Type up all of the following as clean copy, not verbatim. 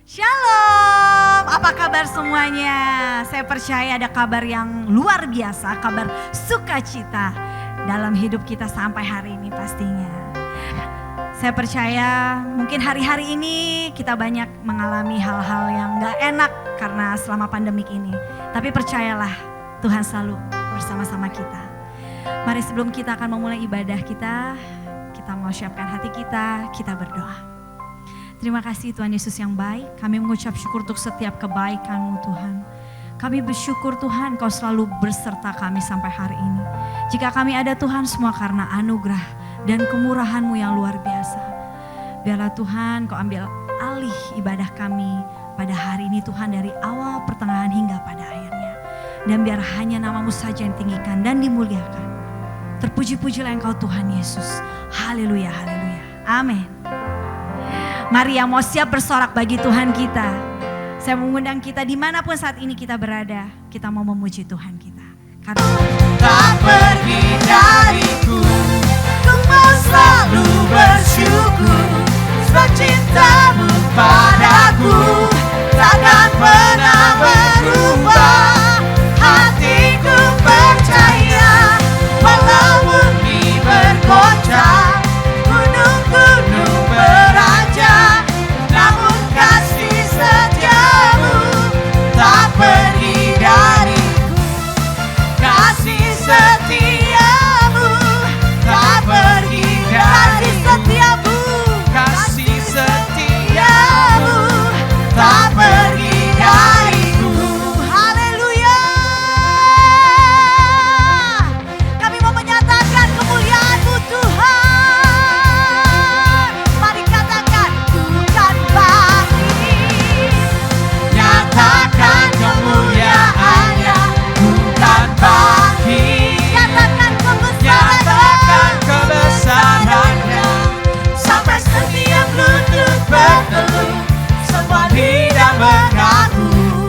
Shalom, apa kabar semuanya? Saya percaya ada kabar yang luar biasa, kabar sukacita dalam hidup kita sampai hari ini pastinya. Saya percaya mungkin hari-hari ini kita banyak mengalami hal-hal yang gak enak karena selama pandemik ini. Tapi percayalah Tuhan selalu bersama-sama kita. Mari sebelum kita akan memulai ibadah kita mau siapkan hati kita berdoa. Terima kasih Tuhan Yesus yang baik, kami mengucap syukur untuk setiap kebaikan-Mu Tuhan. Kami bersyukur Tuhan Kau selalu berserta kami sampai hari ini. Jika kami ada Tuhan semua karena anugerah dan kemurahan-Mu yang luar biasa. Biarlah Tuhan Kau ambil alih ibadah kami pada hari ini Tuhan, dari awal pertengahan hingga pada akhirnya. Dan biar hanya nama-Mu saja yang tinggikan dan dimuliakan. Terpuji-pujilah Engkau Tuhan Yesus. Haleluya, haleluya. Amin. Mari yang mau siap bersorak bagi Tuhan kita. Saya mengundang kita dimanapun saat ini kita berada. Kita mau memuji Tuhan kita. Karena tak pergi dariku, ku mau selalu bersyukur. Sebab cinta-Mu padaku takkan pernah berubah. Hatiku percaya walau bumi bergoncang, gunung-gunung beraja, namun kasih setiamu tak pergi dariku. Kasih setiamu tak pergi dariku. Kasih setiamu tak pergi dariku. haleluya. Kami mau menyatakan kemuliaan-Mu Tuhan. Mari katakan bukan bagi. Nyatakan kemuliaan-Nya bukan bagi. Nyatakan Nyatakan kebesaran-Nya sampai setiap lutut berteluh, semua lidah mengaku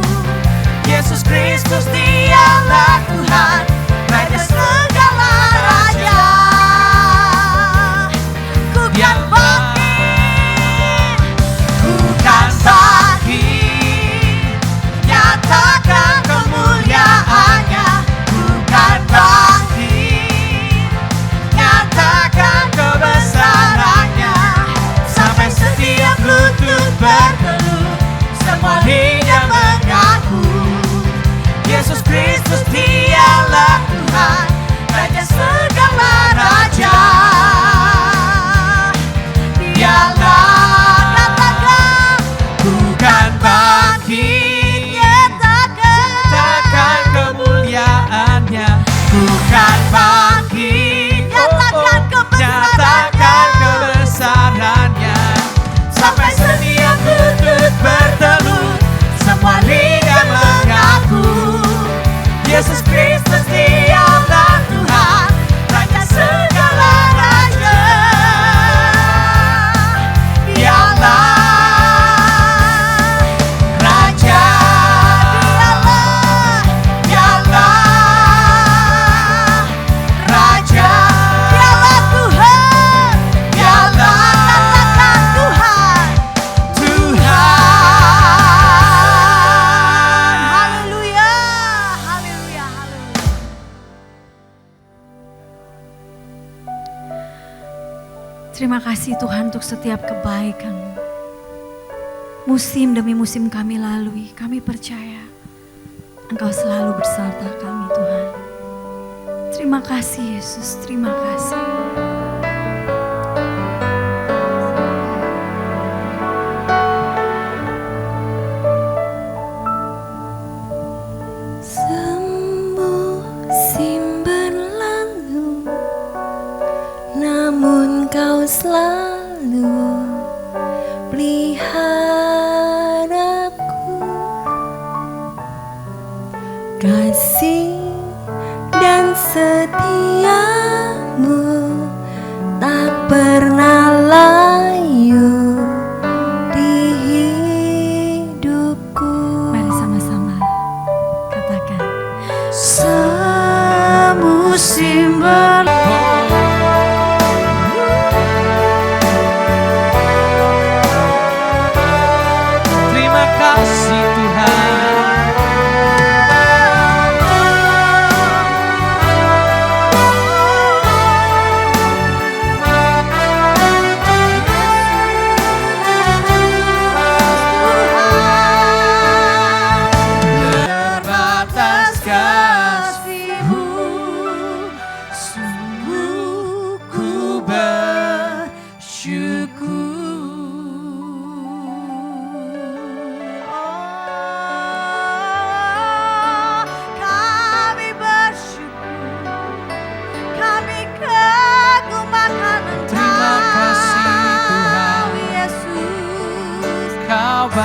Yesus Kristus Dialah Tuhan, Raja segala raja. Bukan bagi, bukan bagi. Nyatakan kemuliaan-Nya bukan bagi. Nyatakan kebesaran-Nya sampai setiap lutut berteluh, semua lidah mengaku Yesus Kristus Dialah Tuhan, Raja segala raja. Dialah, katakan bukan bagi. Nyatakan kemuliaan-Nya bukan bagi. Nyatakan kebesaran-Nya sampai setiap lutut berteluh, semua lidah mengaku Yesus Kristus Dialah Tuhan, Raja segala raja. Dialah Raja. Dialah Raja. Dialah Tuhan. Dialah Katakan Tuhan. Tuhan. Haleluya, haleluya, haleluya. Terima kasih Tuhan untuk setiap kebaikan-Mu. Musim demi musim kami lalui, kami percaya Engkau selalu beserta kami Tuhan. Terima kasih Yesus, terima kasih. Semusim berlalu, namun Kau selalu peliharaku. Kasih dan setia-Mu tak pernah layu di hidupku. Mari sama-sama katakan. Semusim berlalu, Terima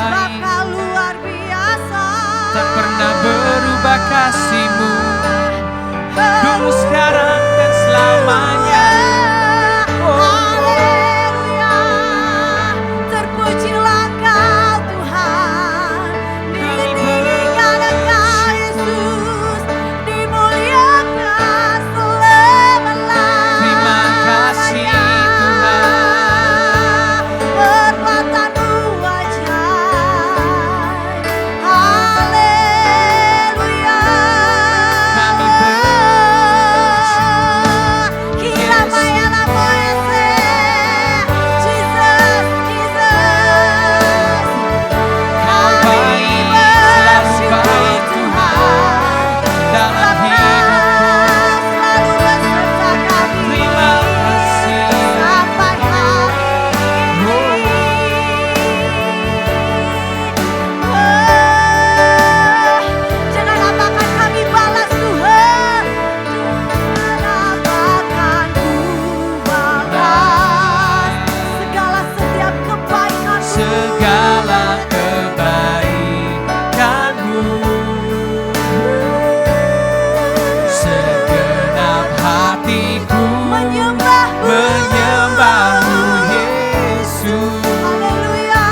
Sebab Kau luar biasa. Tak pernah berubah kasih-Mu, dulu, sekarang, dan selamanya. Haleluya, terpujilah Kau Tuhan. Ditinggikan Engkau Yesus, dimuliakan selama-lamanya. Terima kasih Tuhan. Perbuatan-Mu ajaib. Haleluya. Kami Kiramaya namo ese. Jesus, Jesus. Kau baik, selalu baik Tuhan dalam hidupku. Selalu beserta kami Terima kasih. sampai hari ini. Jangan apakan kami balas Tuhan, jangan apakan ku balas segala setiap kebaikan-Mu. Segala kebaikan-Mu, segenap hatiku menyembah-Mu Yesus. Haleluya.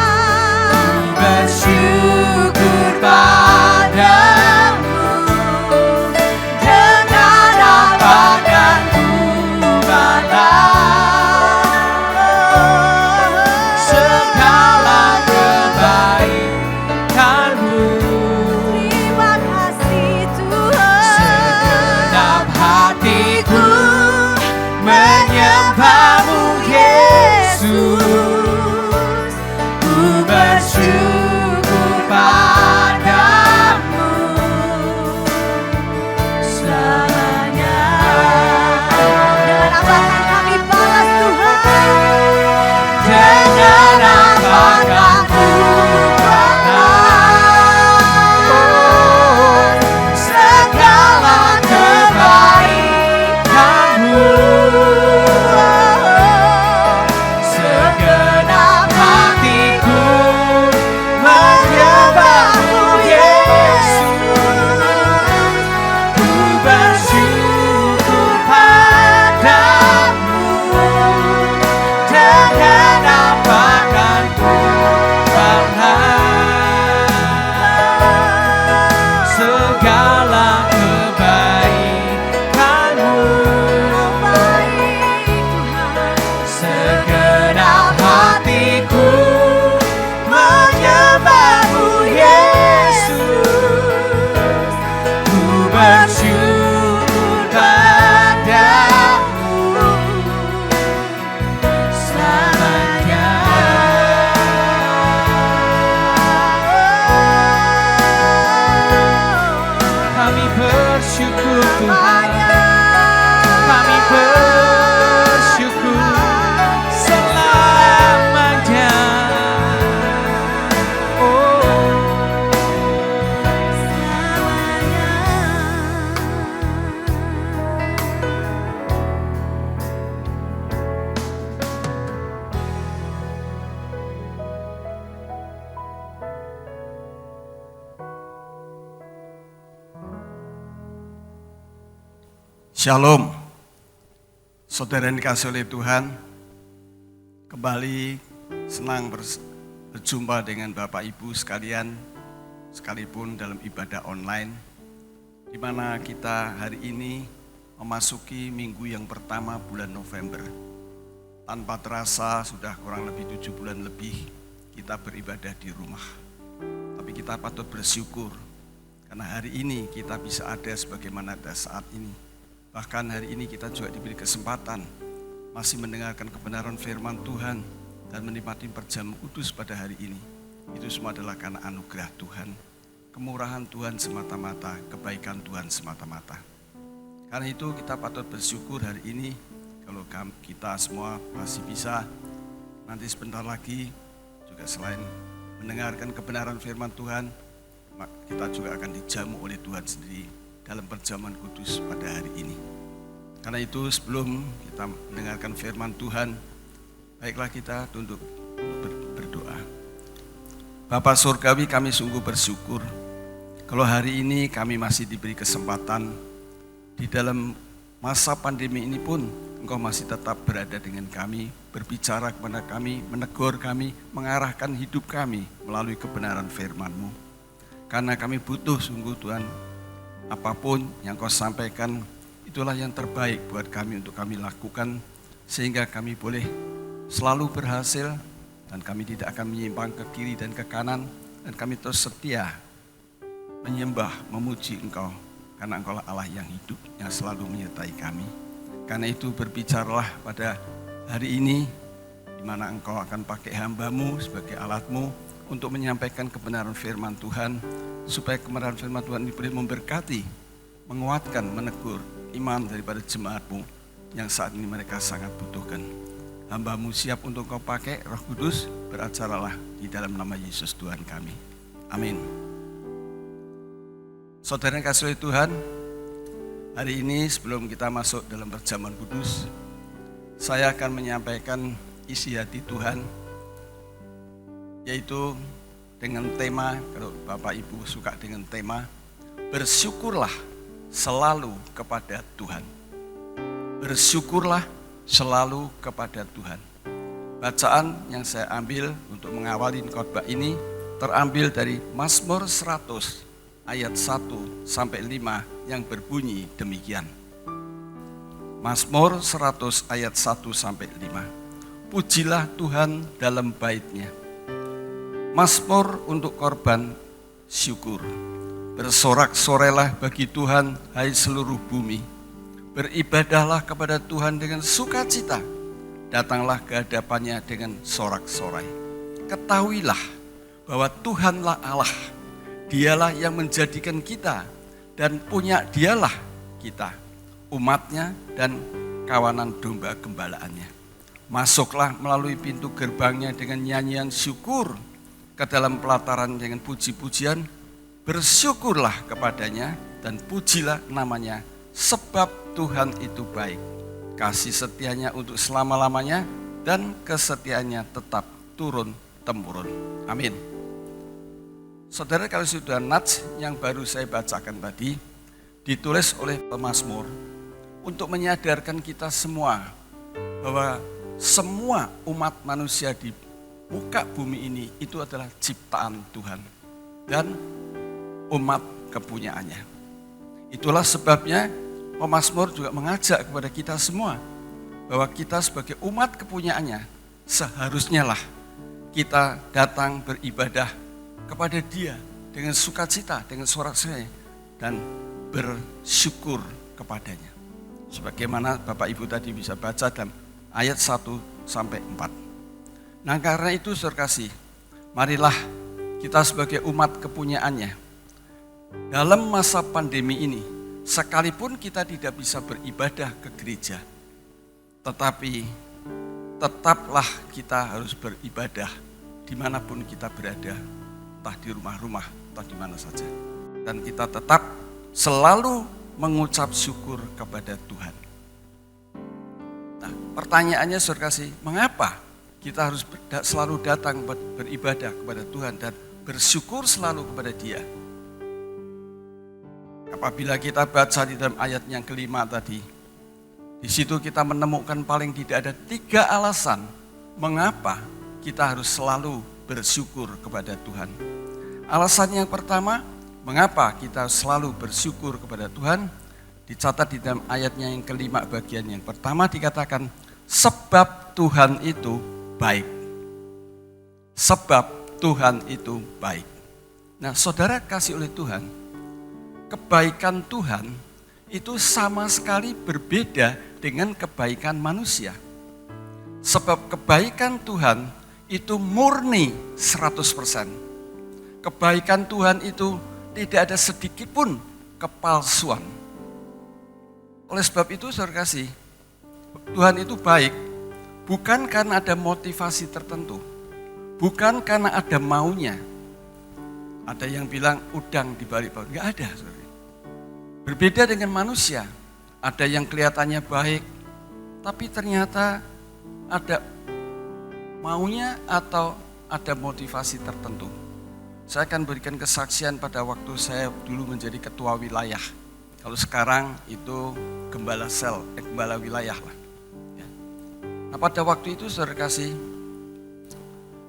Bersyukur padamu, Dengan apakan ku balas segala kebaikan-Mu. Terima kasih Tuhan. Segenap hatiku menyembah-Mu Yesus. Ku bersyukur padamu selamanya. Dengan apakan kami balas Tuhan, Dengan apakan ku balas segala kebaikan-Mu. Segenap hatiku menyembah-Mu Yesus. Ku bersyukur padamu. Dengan apakan ku balas segala kebaikan-Mu. baik Tuhan. Segenap hatiku menyembah-Mu Yesus. Ku bersyukur padamu selamanya. Kami bersyukur Tuhan. Kami bersyukur selamanya. Oh, Shalom, saudara yang dikasihi oleh Tuhan. Kembali senang berjumpa dengan Bapak Ibu sekalian, sekalipun dalam ibadah online, di mana kita hari ini memasuki minggu yang pertama bulan November. Tanpa terasa sudah kurang lebih 7 bulan lebih kita beribadah di rumah. Tapi kita patut bersyukur karena hari ini kita bisa ada sebagaimana ada saat ini. Bahkan hari ini kita juga diberi kesempatan masih mendengarkan kebenaran firman Tuhan dan menikmati perjamuan kudus pada hari ini. Itu semua adalah karena anugerah Tuhan, kemurahan Tuhan semata-mata, kebaikan Tuhan semata-mata. Karena itu kita patut bersyukur hari ini kalau kita semua masih bisa nanti sebentar lagi juga selain mendengarkan kebenaran firman Tuhan, kita juga akan dijamu oleh Tuhan sendiri dalam perjamuan kudus pada hari ini. Karena itu sebelum kita mendengarkan firman Tuhan, baiklah kita tunduk berdoa. Bapa Surgawi, kami sungguh bersyukur kalau hari ini kami masih diberi kesempatan di dalam masa pandemi ini pun Engkau masih tetap berada dengan kami, berbicara kepada kami, menegur kami, mengarahkan hidup kami melalui kebenaran firman-Mu. Karena kami butuh sungguh Tuhan, apapun yang Kau sampaikan, itulah yang terbaik buat kami untuk kami lakukan, sehingga kami boleh selalu berhasil, dan kami tidak akan menyimpang ke kiri dan ke kanan, dan kami terus setia menyembah, memuji Engkau, karena Engkau lah Allah yang hidup, yang selalu menyertai kami. Karena itu berbicaralah pada hari ini, di mana Engkau akan pakai hamba-Mu sebagai alat-Mu untuk menyampaikan kebenaran firman Tuhan, supaya kebenaran firman Tuhan ini boleh memberkati, menguatkan, menegur iman daripada jemaat-Mu yang saat ini mereka sangat butuhkan. Hamba-Mu siap untuk Kau pakai, Roh Kudus, beracaralah di dalam nama Yesus Tuhan kami. Amin. Saudara yang kasih oleh Tuhan, hari ini sebelum kita masuk dalam perjamuan kudus, saya akan menyampaikan isi hati Tuhan, yaitu dengan tema, kalau Bapak Ibu suka dengan tema, bersyukurlah selalu kepada Tuhan. Bersyukurlah selalu kepada Tuhan. Bacaan yang saya ambil untuk mengawali khotbah ini terambil dari Mazmur 100 ayat 1 sampai 5 yang berbunyi demikian. Mazmur 100 ayat 1 sampai 5. Pujilah Tuhan dalam bait-Nya. Mazmur untuk korban syukur. Bersorak-sorailah bagi Tuhan, hai seluruh bumi. Beribadahlah kepada Tuhan dengan sukacita. Datanglah ke hadapan-Nya dengan sorak-sorai. Ketahuilah bahwa Tuhanlah Allah. Dialah yang menjadikan kita dan punya Dialah kita, umat-Nya dan kawanan domba gembalaannya. Masuklah melalui pintu gerbang-Nya dengan nyanyian syukur, ke dalam pelataran dengan puji-pujian. Bersyukurlah kepada-Nya dan pujilah nama-Nya, sebab Tuhan itu baik. Kasih setia-Nya untuk selama-lamanya dan kesetiaannya tetap turun-temurun. Amin. Saudara, kalau sudah nats yang baru saya bacakan tadi ditulis oleh pemazmur untuk menyadarkan kita semua bahwa semua umat manusia di muka bumi ini itu adalah ciptaan Tuhan dan umat kepunyaannya. Itulah sebabnya pemazmur juga mengajak kepada kita semua bahwa kita sebagai umat kepunyaannya seharusnya lah kita datang beribadah kepada Dia dengan sukacita, dengan sorak-sorai, dan bersyukur kepadanya. Sebagaimana Bapak Ibu tadi bisa baca dalam ayat 1 sampai 4. Nah, karena itu saudara kasih, marilah kita sebagai umat kepunyaannya dalam masa pandemi ini, sekalipun kita tidak bisa beribadah ke gereja, tetapi tetaplah kita harus beribadah dimanapun kita berada, entah di rumah-rumah, entah di mana saja. Dan kita tetap selalu mengucap syukur kepada Tuhan. Nah, pertanyaannya saudara kasih, mengapa kita harus selalu datang beribadah kepada Tuhan dan bersyukur selalu kepada Dia? Apabila kita baca di dalam ayat yang kelima tadi, di situ kita menemukan paling tidak ada 3 alasan mengapa kita harus selalu bersyukur kepada Tuhan. Alasan yang pertama, mengapa kita selalu bersyukur kepada Tuhan, dicatat di dalam ayatnya yang kelima bagian yang pertama dikatakan, sebab Tuhan itu baik. Sebab Tuhan itu baik. Nah, saudara kasih oleh Tuhan, kebaikan Tuhan itu sama sekali berbeda dengan kebaikan manusia. Sebab kebaikan Tuhan itu murni 100%. Kebaikan Tuhan itu tidak ada sedikit pun kepalsuan. Oleh sebab itu saudara kasih, Tuhan itu baik bukan karena ada motivasi tertentu, bukan karena ada maunya. Ada yang bilang udang di balik batu, enggak ada saudara. Berbeda dengan manusia, ada yang kelihatannya baik, tapi ternyata ada maunya atau ada motivasi tertentu. Saya akan berikan kesaksian pada waktu saya dulu menjadi ketua wilayah. Kalau sekarang itu gembala sel, gembala wilayah lah. Ya. Nah pada waktu itu saudara kasih,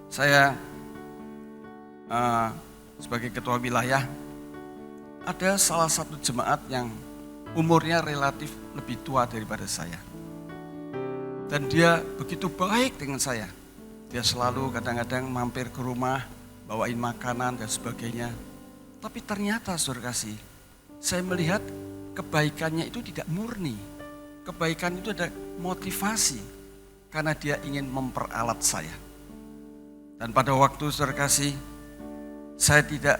saya sebagai ketua wilayah, ada salah satu jemaat yang umurnya relatif lebih tua daripada saya. Dan dia begitu baik dengan saya. Dia selalu kadang-kadang mampir ke rumah, bawain makanan dan sebagainya. Tapi ternyata saudara kasih, saya melihat kebaikannya itu tidak murni. Kebaikan itu ada motivasi karena dia ingin memperalat saya. Dan pada waktu saudara kasih, saya tidak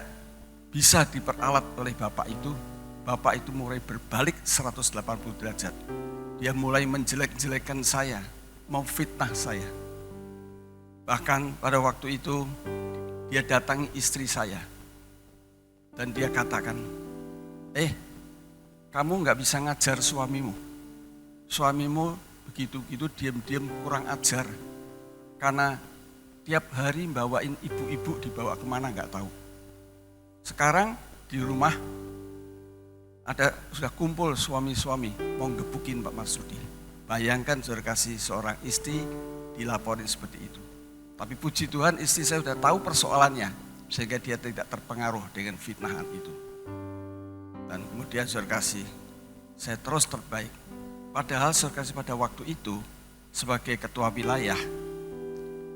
bisa diperalat oleh bapak itu. Bapak itu mulai berbalik 180 derajat. Dia mulai menjelek-jelekan saya, mau fitnah saya. Bahkan pada waktu itu dia datangi istri saya. Dan dia katakan, kamu gak bisa ngajar suamimu. Suamimu begitu-begitu diam-diam kurang ajar. Karena tiap hari bawain ibu-ibu dibawa kemana gak tahu. Sekarang di rumah sudah kumpul suami-suami mau gebukin Pak Marsudi. Bayangkan saudara kasih, seorang istri dilaporin seperti itu. Tapi puji Tuhan istri saya sudah tahu persoalannya sehingga dia tidak terpengaruh dengan fitnahan itu. Dan kemudian saudara kasih, saya terus terbaik. Padahal saudara kasih pada waktu itu sebagai ketua wilayah,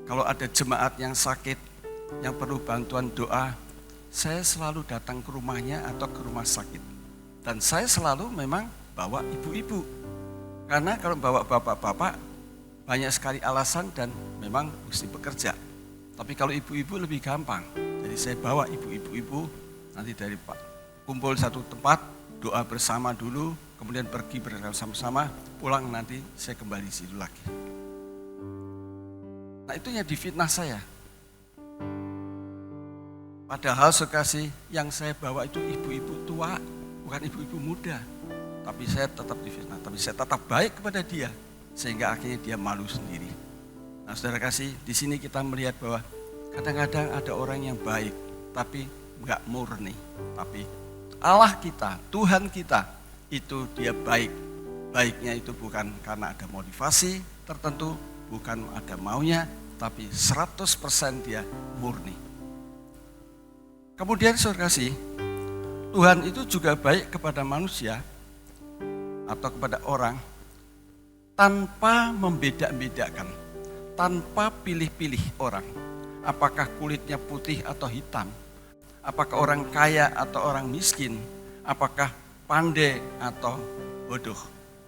kalau ada jemaat yang sakit, yang perlu bantuan doa, saya selalu datang ke rumahnya atau ke rumah sakit. Dan saya selalu memang bawa ibu-ibu. Karena kalau bawa bapak-bapak, banyak sekali alasan dan memang mesti bekerja. Tapi kalau ibu-ibu lebih gampang. Jadi saya bawa ibu-ibu nanti dari Pak kumpul satu tempat, doa bersama dulu, kemudian pergi bersama-sama, pulang nanti saya kembali situ lagi. Nah itu yang difitnah saya. Padahal sekasih yang saya bawa itu ibu-ibu tua, bukan ibu-ibu muda. Tapi saya tetap difitnah, tapi saya tetap baik kepada dia. Sehingga akhirnya dia malu sendiri. Nah saudara kasih, di sini kita melihat bahwa kadang-kadang ada orang yang baik, tapi enggak murni. Tapi Allah kita, Tuhan kita, itu dia baik. Baiknya itu bukan karena ada motivasi tertentu, bukan ada maunya, tapi 100% dia murni. Kemudian saudara kasih, Tuhan itu juga baik kepada manusia atau kepada orang, tanpa membeda-bedakan, tanpa pilih-pilih orang. Apakah kulitnya putih atau hitam, apakah orang kaya atau orang miskin, apakah pandai atau bodoh.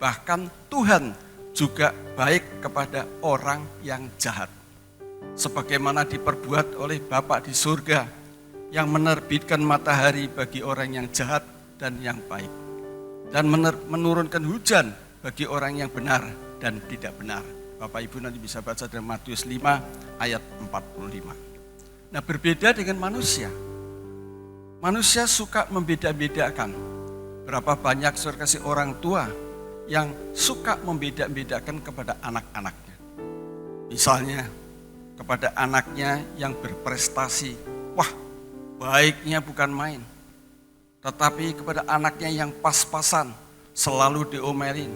Bahkan Tuhan juga baik kepada orang yang jahat. Sebagaimana diperbuat oleh Bapa di surga yang menerbitkan matahari bagi orang yang jahat dan yang baik. Dan menurunkan hujan bagi orang yang benar dan tidak benar. Bapak Ibu nanti bisa baca dari Matius 5 ayat 45. Nah berbeda dengan manusia. Manusia suka membeda-bedakan. Berapa banyak saudara kasih orang tua yang suka membeda-bedakan kepada anak-anaknya. Misalnya kepada anaknya yang berprestasi. Wah baiknya bukan main. Tetapi kepada anaknya yang pas-pasan, selalu diomelin,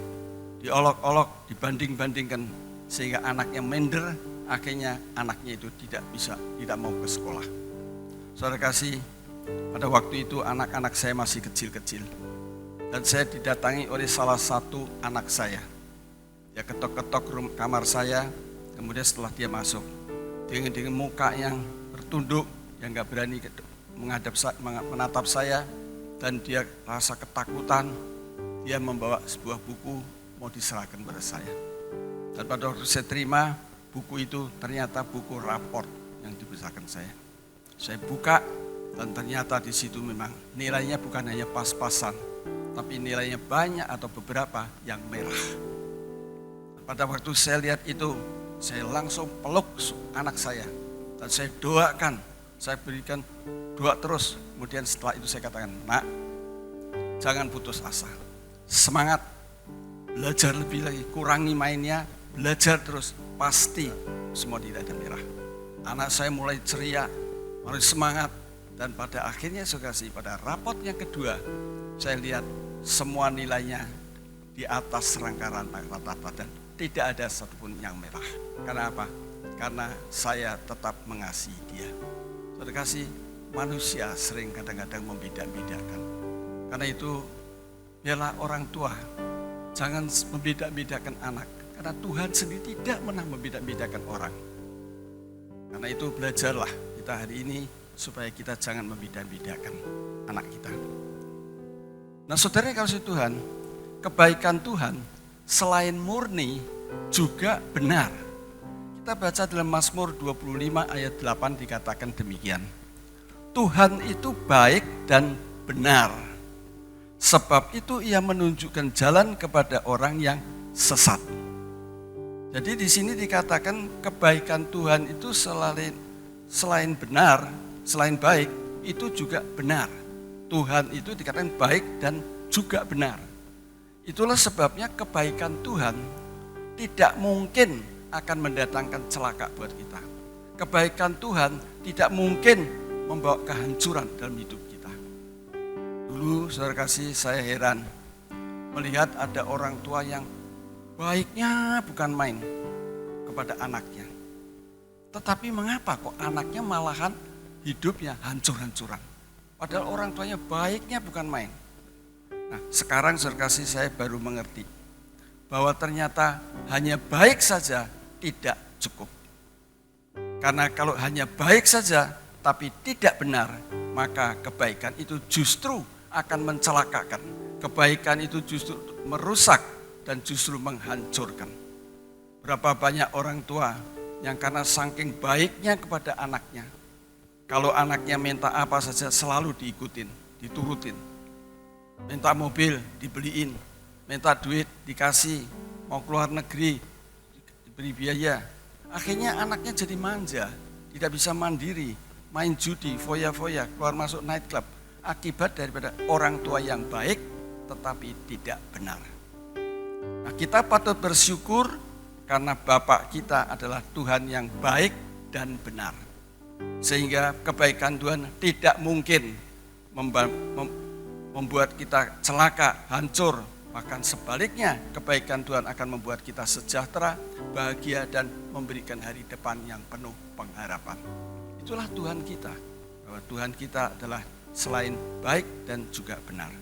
diolok-olok, dibanding-bandingkan. Sehingga anaknya minder, akhirnya anaknya itu tidak mau ke sekolah. Saudara kasih, pada waktu itu anak-anak saya masih kecil-kecil. Dan saya didatangi oleh salah satu anak saya. Dia ketok-ketok kamar saya, kemudian setelah dia masuk, dengan muka yang tertunduk, yang gak berani menatap saya, dan dia rasa ketakutan, dia membawa sebuah buku mau diserahkan kepada saya. Dan pada waktu saya terima buku itu, ternyata buku raport yang dibesarkan saya. Saya buka dan ternyata di situ memang nilainya bukan hanya pas-pasan, tapi nilainya banyak atau beberapa yang merah. Pada waktu saya lihat itu, saya langsung peluk anak saya dan saya doakan, saya berikan doa terus. Kemudian setelah itu saya katakan, nak, jangan putus asa, semangat, belajar lebih lagi, kurangi mainnya, belajar terus, pasti semua tidak ada merah. Anak saya mulai ceria, mulai semangat, Dan pada akhirnya saudara kasih, pada rapot yang kedua, saya lihat semua nilainya di atas rangkaian rata-rata dan tidak ada satupun yang merah. Karena apa? Karena saya tetap mengasihi dia. Saudara kasih, manusia sering kadang-kadang membeda-bedakan. Karena itu, biarlah orang tua jangan membeda-bedakan anak. Karena Tuhan sendiri tidak pernah membeda-bedakan orang. Karena itu belajarlah kita hari ini supaya kita jangan membeda-bedakan anak kita. Nah saudara yang kasih Tuhan, kebaikan Tuhan selain murni juga benar. Kita baca dalam Mazmur 25 ayat 8 dikatakan demikian. Tuhan itu baik dan benar. Sebab itu ia menunjukkan jalan kepada orang yang sesat. Jadi di sini dikatakan kebaikan Tuhan itu selain benar, selain baik, itu juga benar. Tuhan itu dikatakan baik dan juga benar. Itulah sebabnya kebaikan Tuhan tidak mungkin akan mendatangkan celaka buat kita. Kebaikan Tuhan tidak mungkin membawa kehancuran dalam hidup kita. Dulu saudara kasih, saya heran melihat ada orang tua yang baiknya bukan main kepada anaknya. Tetapi mengapa kok anaknya malahan hidupnya hancur-hancuran? Padahal orang tuanya baiknya bukan main. Nah sekarang saudara kasih, saya baru mengerti bahwa ternyata hanya baik saja tidak cukup. Karena kalau hanya baik saja tapi tidak benar, maka kebaikan itu justru akan mencelakakan. Kebaikan itu justru merusak dan justru menghancurkan. Berapa banyak orang tua yang karena saking baiknya kepada anaknya, kalau anaknya minta apa saja selalu diikutin, diturutin. Minta mobil dibeliin, minta duit dikasih, mau keluar negeri diberi biaya. Akhirnya anaknya jadi manja, tidak bisa mandiri, main judi, foya-foya, keluar masuk nightclub. Akibat daripada orang tua yang baik tetapi tidak benar. Nah, kita patut bersyukur karena Bapak kita adalah Tuhan yang baik dan benar. Sehingga kebaikan Tuhan tidak mungkin membuat kita celaka, hancur. Bahkan sebaliknya, kebaikan Tuhan akan membuat kita sejahtera, bahagia, dan memberikan hari depan yang penuh pengharapan. Itulah Tuhan kita, bahwa Tuhan kita adalah selain baik dan juga benar.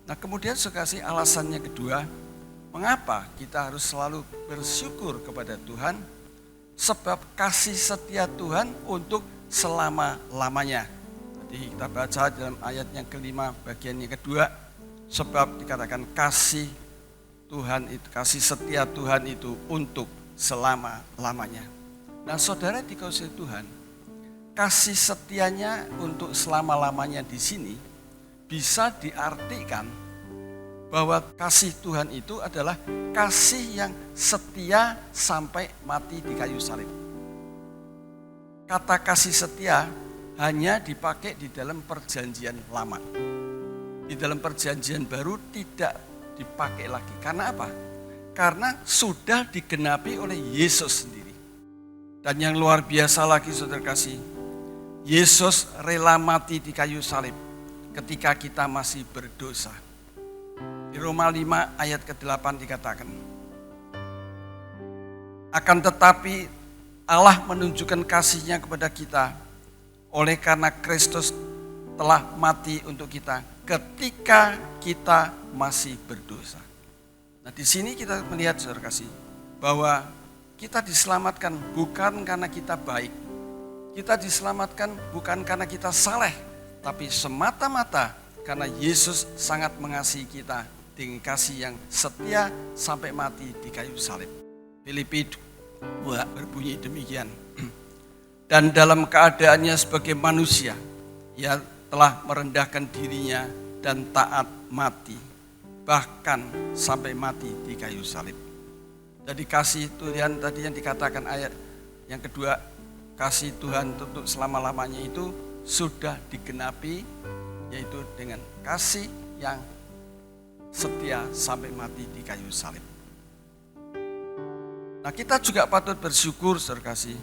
Nah kemudian saya kasih alasannya kedua, mengapa kita harus selalu bersyukur kepada Tuhan? Sebab kasih setia Tuhan untuk selama-lamanya. Jadi kita baca dalam ayat yang kelima bagian yang kedua, sebab dikatakan kasih Tuhan itu, kasih setia Tuhan itu untuk selama-lamanya. Nah saudara dikasihi Tuhan, kasih setianya untuk selama-lamanya di sini bisa diartikan bahwa kasih Tuhan itu adalah kasih yang setia sampai mati di kayu salib. Kata kasih setia hanya dipakai di dalam perjanjian lama. Di dalam perjanjian baru tidak dipakai lagi. Karena apa? Karena sudah digenapi oleh Yesus sendiri. Dan yang luar biasa lagi saudara kasih, Yesus rela mati di kayu salib ketika kita masih berdosa. Di Roma 5 ayat ke-8 dikatakan, akan tetapi Allah menunjukkan kasih-Nya kepada kita oleh karena Kristus telah mati untuk kita ketika kita masih berdosa. Nah di sini kita melihat saudara kasih bahwa kita diselamatkan bukan karena kita baik. Kita diselamatkan bukan karena kita saleh, tapi semata-mata karena Yesus sangat mengasihi kita dengan kasih yang setia sampai mati di kayu salib. Filipi 2 berbunyi demikian. Dan dalam keadaannya sebagai manusia, ia telah merendahkan dirinya dan taat mati, bahkan sampai mati di kayu salib. Jadi kasih Tuhan tadi yang dikatakan ayat yang kedua, kasih Tuhan untuk selama-lamanya itu sudah digenapi, yaitu dengan kasih yang setia sampai mati di kayu salib. Nah kita juga patut bersyukur saudara kasih,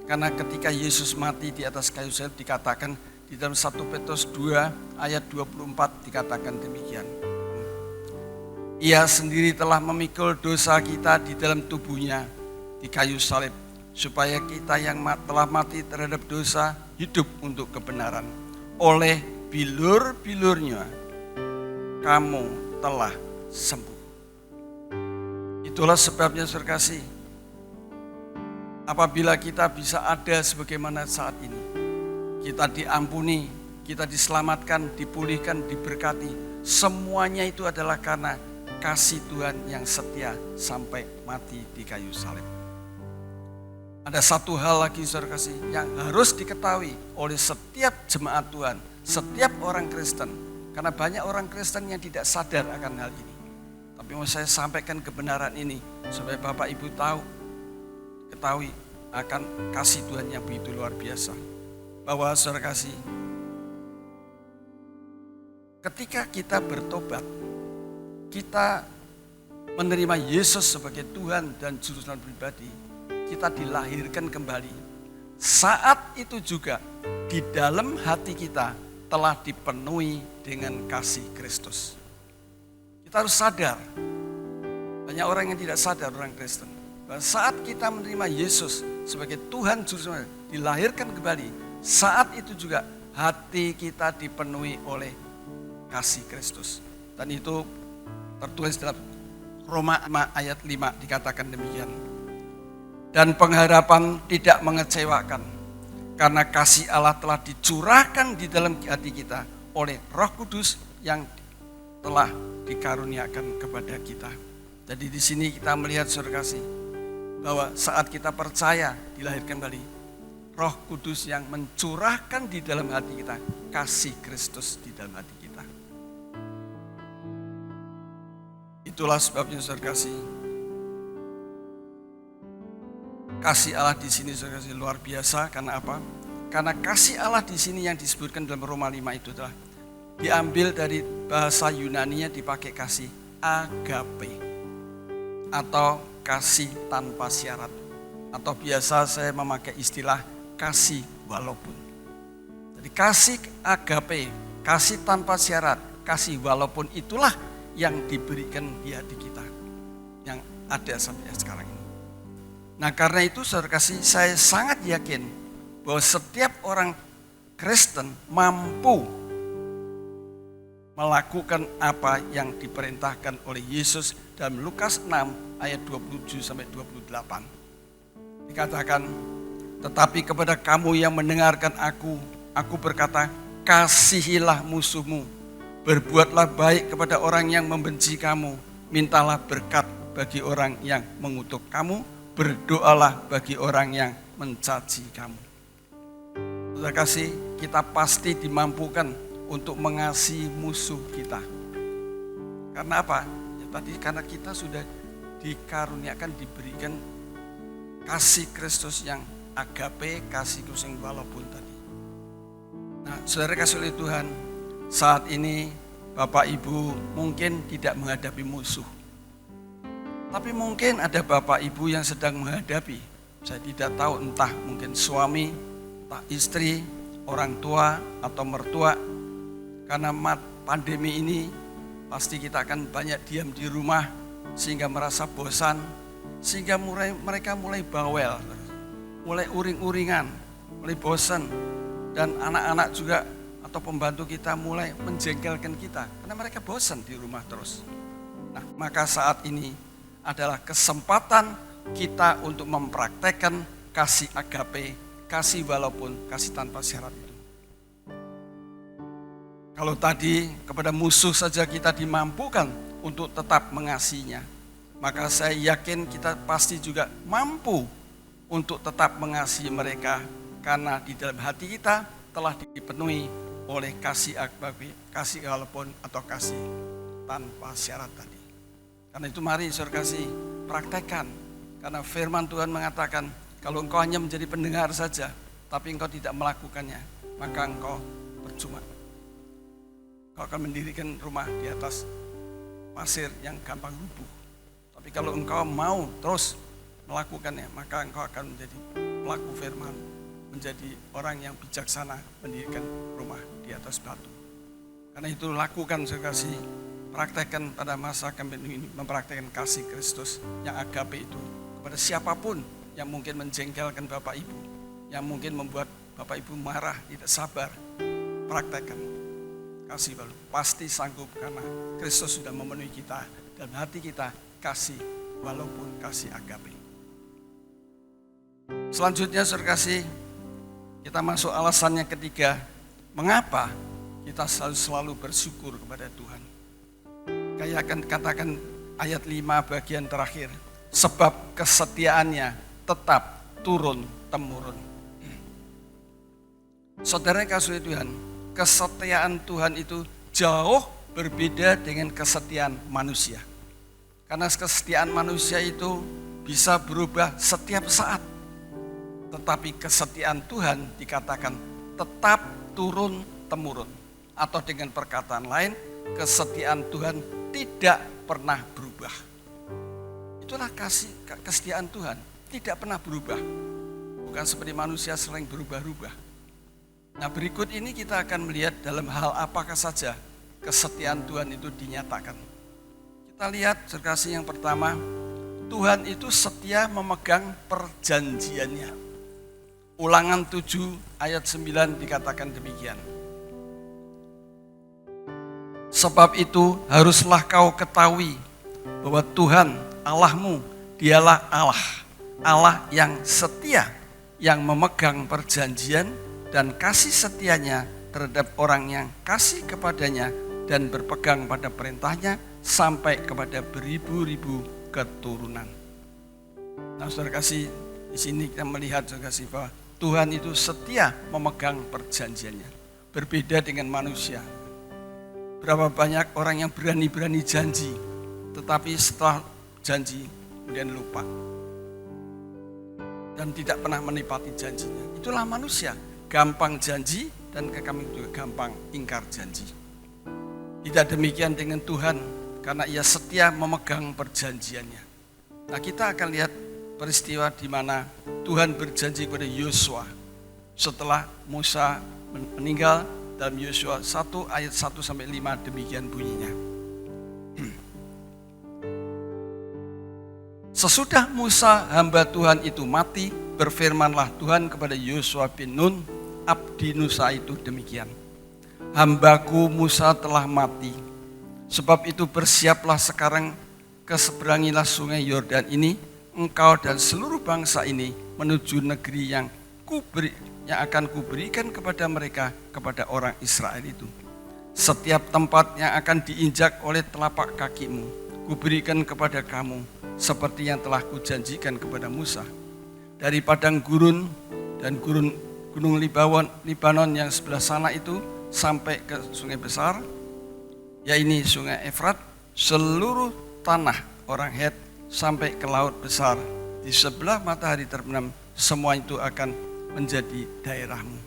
karena ketika Yesus mati di atas kayu salib dikatakan Di dalam 1 Petrus 2 ayat 24 dikatakan demikian. Ia sendiri telah memikul dosa kita di dalam tubuhnya di kayu salib, supaya kita yang telah mati terhadap dosa hidup untuk kebenaran. Oleh bilur-bilurnya kamu telah sembuh. Itulah sebabnya saudara kasih, apabila kita bisa ada sebagaimana saat ini, kita diampuni, kita diselamatkan, dipulihkan, diberkati, semuanya itu adalah karena kasih Tuhan yang setia sampai mati di kayu salib. Ada satu hal lagi saudara kasih yang harus diketahui oleh setiap jemaat Tuhan, setiap orang Kristen. Karena banyak orang Kristen yang tidak sadar akan hal ini. Tapi mau saya sampaikan kebenaran ini supaya Bapak Ibu ketahui akan kasih Tuhan yang begitu luar biasa. Bahwa saudara kasih, ketika kita bertobat, kita menerima Yesus sebagai Tuhan dan Juru Selamat pribadi, kita dilahirkan kembali. Saat itu juga di dalam hati kita telah dipenuhi dengan kasih Kristus. Kita harus sadar, banyak orang yang tidak sadar, orang Kristen, bahwa saat kita menerima Yesus sebagai Tuhan Juru Selamat, dilahirkan kembali, saat itu juga hati kita dipenuhi oleh kasih Kristus. Dan itu tertulis dalam Roma 5 ayat 5 dikatakan demikian. Dan pengharapan tidak mengecewakan, karena kasih Allah telah dicurahkan di dalam hati kita oleh Roh Kudus yang telah dikaruniakan kepada kita. Jadi di sini kita melihat saudara kasih, bahwa saat kita percaya dilahirkan kembali, Roh Kudus yang mencurahkan di dalam hati kita kasih Kristus di dalam hati kita. Itulah sebabnya saudara kasih, kasih Allah di sini saudara kasih luar biasa. Karena apa? Karena kasih Allah di sini yang disebutkan dalam Roma 5 itu adalah diambil dari bahasa Yunani-nya, dipakai kasih agape atau kasih tanpa syarat, atau biasa saya memakai istilah kasih walaupun. Jadi kasih agape, kasih tanpa syarat, kasih walaupun, itulah yang diberikan di hati kita, yang ada sampai sekarang ini. Nah karena itu saudara kasih, saya sangat yakin bahwa setiap orang Kristen mampu melakukan apa yang diperintahkan oleh Yesus dalam Lukas 6 ayat 27-28. Dikatakan, tetapi kepada kamu yang mendengarkan aku berkata, kasihilah musuhmu, berbuatlah baik kepada orang yang membenci kamu, mintalah berkat bagi orang yang mengutuk kamu, berdoalah bagi orang yang mencaci kamu. Saudara kasih, kita pasti dimampukan untuk mengasihi musuh kita. Karena apa? Ya tadi karena kita sudah dikaruniakan, diberikan kasih Kristus yang agape, kasih Kristus yang walaupun tadi. Nah, saudara kasih oleh Tuhan, saat ini Bapak Ibu mungkin tidak menghadapi musuh. Tapi mungkin ada Bapak Ibu yang sedang menghadapi, saya tidak tahu, entah mungkin suami, entah istri, orang tua atau mertua. Karena pandemi ini pasti kita akan banyak diam di rumah sehingga merasa bosan, sehingga mereka mulai bawel, mulai uring-uringan, mulai bosan, dan anak-anak juga atau pembantu kita mulai menjengkelkan kita karena mereka bosan di rumah terus. Nah, maka saat ini adalah kesempatan kita untuk mempraktekkan kasih agape, kasih walaupun, kasih tanpa syarat itu. Kalau tadi kepada musuh saja kita dimampukan untuk tetap mengasihinya, maka saya yakin kita pasti juga mampu untuk tetap mengasihi mereka, karena di dalam hati kita telah dipenuhi oleh kasih agape, kasih walaupun atau kasih tanpa syarat tadi. Karena itu mari saudara kasih praktekkan, karena firman Tuhan mengatakan kalau engkau hanya menjadi pendengar saja tapi engkau tidak melakukannya, maka engkau percuma. Kau akan mendirikan rumah di atas pasir yang gampang rubuh. Tapi kalau engkau mau terus melakukannya, maka engkau akan menjadi pelaku firman menjadi orang yang bijaksana mendirikan rumah di atas batu. Karena itu lakukan sekasih, praktekkan pada masa kami ini, mempraktekkan kasih Kristus yang agape itu kepada siapapun yang mungkin menjengkelkan Bapak Ibu, yang mungkin membuat Bapak Ibu marah, tidak sabar. Praktekkan kasih baru, pasti sanggup karena Kristus sudah memenuhi kita dan hati kita kasih walaupun kasih agape. Selanjutnya saudara kasih, kita masuk alasan yang ketiga, mengapa kita selalu bersyukur kepada Tuhan. Kayak akan katakan ayat 5 bagian terakhir, sebab kesetiaannya tetap turun-temurun. Saudara kasih Tuhan, kesetiaan Tuhan itu jauh berbeda dengan kesetiaan manusia. Karena kesetiaan manusia itu bisa berubah setiap saat. Tetapi kesetiaan Tuhan dikatakan tetap turun-temurun. Atau dengan perkataan lain, kesetiaan Tuhan tidak pernah berubah. Itulah kesetiaan Tuhan, tidak pernah berubah. Bukan seperti manusia sering berubah-ubah. Nah, berikut ini kita akan melihat dalam hal apakah saja kesetiaan Tuhan itu dinyatakan. Kita lihat sekasih yang pertama, Tuhan itu setia memegang perjanjiannya. Ulangan 7 ayat 9 dikatakan demikian. Sebab itu haruslah kau ketahui bahwa Tuhan Allahmu dialah Allah yang setia, yang memegang perjanjian dan kasih setianya terhadap orang yang kasih kepadanya dan berpegang pada perintahnya sampai kepada beribu-ribu keturunan. Nah, saudara kasih, di sini kita melihat saudara kasih bahwa Tuhan itu setia memegang perjanjiannya. Berbeda dengan manusia. Berapa banyak orang yang berani-berani janji, tetapi setelah janji kemudian lupa. Dan tidak pernah menepati janjinya. Itulah manusia, gampang janji dan kami juga gampang ingkar janji. Tidak demikian dengan Tuhan, karena ia setia memegang perjanjiannya. Nah, kita akan lihat peristiwa di mana Tuhan berjanji kepada Yosua setelah Musa meninggal. Dalam Yosua 1 ayat 1 sampai 5 demikian bunyinya. Sesudah Musa hamba Tuhan itu mati, berfirmanlah Tuhan kepada Yosua bin Nun, abdi Nusa itu demikian. Hambaku Musa telah mati, sebab itu bersiaplah sekarang, keseberangilah sungai Yordan ini, engkau dan seluruh bangsa ini menuju negeri yang akan kuberikan kepada mereka, kepada orang Israel itu. Setiap tempat yang akan diinjak oleh telapak kakimu, kuberikan kepada kamu, seperti yang telah kujanjikan kepada Musa. Dari padang gurun dan gunung Libanon yang sebelah sana itu, sampai ke sungai besar, yaitu sungai Efrat, seluruh tanah orang Het, sampai ke laut besar, di sebelah matahari terbenam, semua itu akan menjadi daerahmu.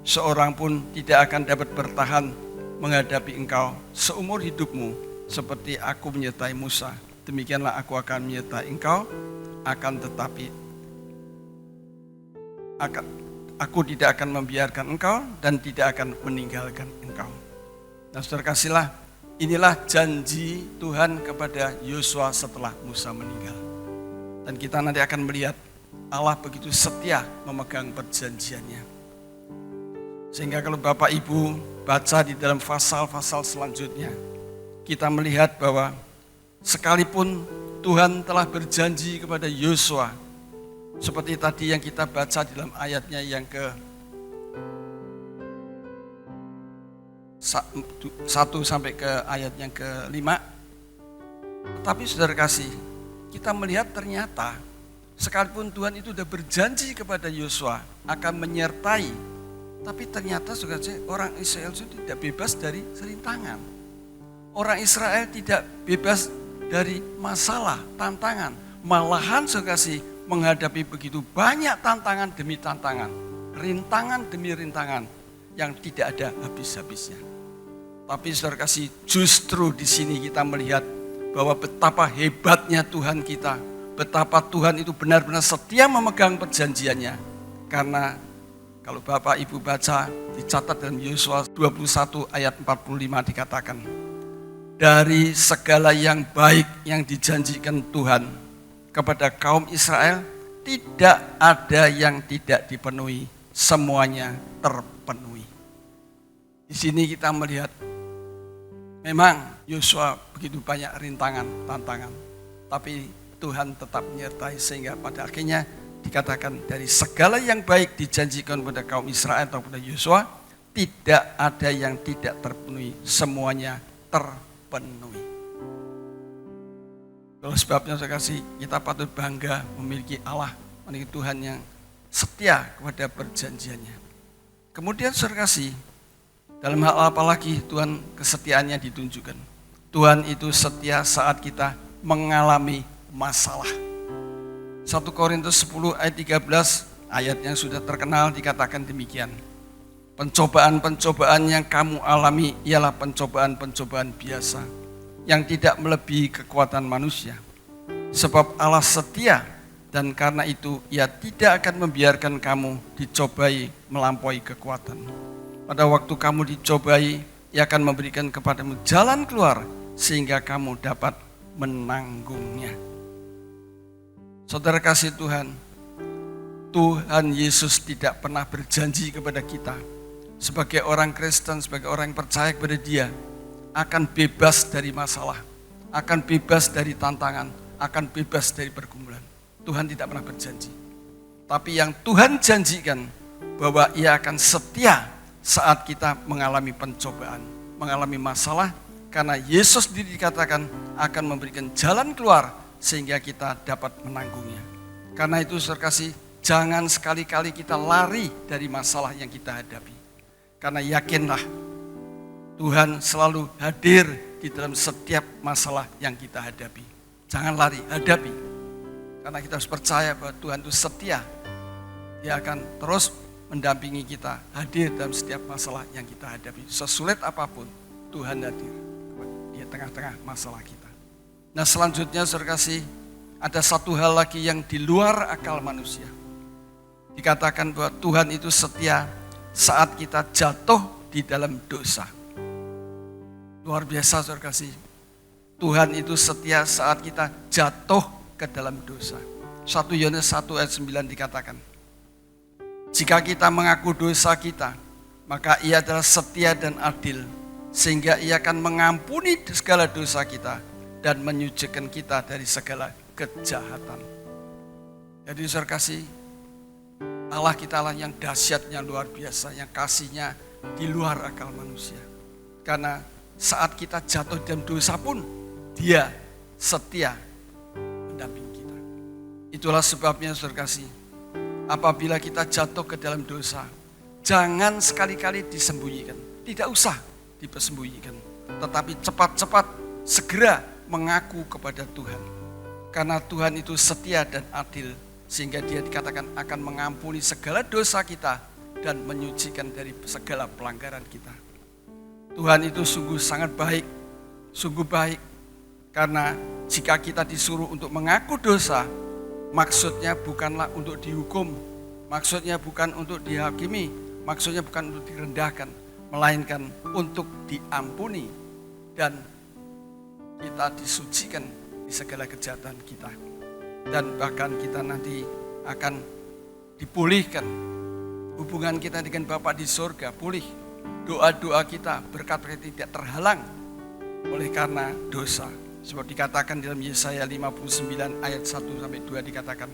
Seorang pun tidak akan dapat bertahan menghadapi engkau seumur hidupmu, seperti aku menyertai Musa. Demikianlah aku akan menyertai engkau, aku tidak akan membiarkan engkau dan tidak akan meninggalkan engkau. Nah, saudara kasihlah, inilah janji Tuhan kepada Yosua setelah Musa meninggal. Dan kita nanti akan melihat Allah begitu setia memegang perjanjiannya. Sehingga kalau Bapak Ibu baca di dalam pasal-pasal selanjutnya, kita melihat bahwa sekalipun Tuhan telah berjanji kepada Yosua, seperti tadi yang kita baca di dalam ayatnya yang ke 1 sampai ke ayat yang ke-5. Tetapi saudara kasih, kita melihat ternyata sekalipun Tuhan itu sudah berjanji kepada Yosua akan menyertai, tapi ternyata saudara, orang Israel itu tidak bebas dari rintangan. Orang Israel tidak bebas dari masalah, tantangan. Malahan saudara, menghadapi begitu banyak tantangan demi tantangan, rintangan demi rintangan yang tidak ada habis-habisnya. Tapi saudara kasih, justru di sini kita melihat bahwa betapa hebatnya Tuhan kita. Betapa Tuhan itu benar-benar setia memegang perjanjiannya. Karena Kalau Bapak Ibu baca, dicatat dalam Yosua 21 ayat 45 dikatakan, dari segala yang baik yang dijanjikan Tuhan kepada kaum Israel, tidak ada yang tidak dipenuhi, semuanya terpenuhi. Di sini kita melihat memang Yosua begitu banyak rintangan, tantangan, tapi Tuhan tetap menyertai sehingga pada akhirnya dikatakan dari segala yang baik dijanjikan pada kaum Israel atau pada Yosua, tidak ada yang tidak terpenuhi, semuanya terpenuhi. Kalau sebabnya saya kasih, kita patut bangga memiliki Allah, memiliki Tuhan yang setia kepada perjanjiannya. Kemudian saudara kasih, dalam hal apa lagi Tuhan kesetiaannya ditunjukkan. Tuhan itu setia saat kita mengalami masalah. 1 Korintus 10 ayat 13, ayat yang sudah terkenal dikatakan demikian. Pencobaan-pencobaan yang kamu alami ialah pencobaan-pencobaan biasa, yang tidak melebihi kekuatan manusia. Sebab Allah setia, dan karena itu Ia tidak akan membiarkan kamu dicobai melampaui kekuatan. Pada waktu kamu dicobai, Ia akan memberikan kepadamu jalan keluar, sehingga kamu dapat menanggungnya. Saudara kasih Tuhan, Tuhan Yesus tidak pernah berjanji kepada kita sebagai orang Kristen, sebagai orang yang percaya kepada Dia, akan bebas dari masalah, akan bebas dari tantangan, akan bebas dari pergumulan. Tuhan tidak pernah berjanji. Tapi yang Tuhan janjikan bahwa Ia akan setia saat kita mengalami pencobaan, mengalami masalah, karena Yesus sendiri dikatakan akan memberikan jalan keluar sehingga kita dapat menanggungnya. Karena itu saudara kasih, jangan sekali-kali kita lari dari masalah yang kita hadapi. Karena yakinlah Tuhan selalu hadir di dalam setiap masalah yang kita hadapi. Jangan lari, hadapi. Karena kita harus percaya bahwa Tuhan itu setia. Dia akan terus mendampingi kita, hadir dalam setiap masalah yang kita hadapi. Sesulit apapun, Tuhan hadir di tengah-tengah masalah kita. Nah selanjutnya saudara kasih, ada satu hal lagi yang di luar akal manusia. Dikatakan bahwa Tuhan itu setia saat kita jatuh di dalam dosa. Luar biasa saudara kasih. Tuhan itu setia saat kita jatuh ke dalam dosa. 1 Yohanes 1 ayat 9 dikatakan, jika kita mengaku dosa kita, maka Ia adalah setia dan adil, sehingga Ia akan mengampuni segala dosa kita dan menyucikan kita dari segala kejahatan. Jadi saudara kasih, Allah kita Allah yang dahsyatnya luar biasa, yang kasihnya di luar akal manusia. Karena saat kita jatuh dalam dosa pun, Dia setia mendampingi kita. Itulah sebabnya saudara kasih, apabila kita jatuh ke dalam dosa, jangan sekali-kali disembunyikan. Tidak usah dipersembunyikan, tetapi cepat-cepat segera mengaku kepada Tuhan. Karena Tuhan itu setia dan adil, sehingga Dia dikatakan akan mengampuni segala dosa kita dan menyucikan dari segala pelanggaran kita. Tuhan itu sungguh sangat baik, sungguh baik. Karena jika kita disuruh untuk mengaku dosa, maksudnya bukanlah untuk dihukum, maksudnya bukan untuk dihakimi, maksudnya bukan untuk direndahkan, melainkan untuk diampuni dan kita disucikan di segala kejahatan kita. Dan bahkan kita nanti akan dipulihkan. Hubungan kita dengan Bapa di surga pulih. Doa-doa kita, berkat-berkat tidak terhalang oleh karena dosa. Sebab dikatakan dalam Yesaya 59 ayat 1-2 dikatakan,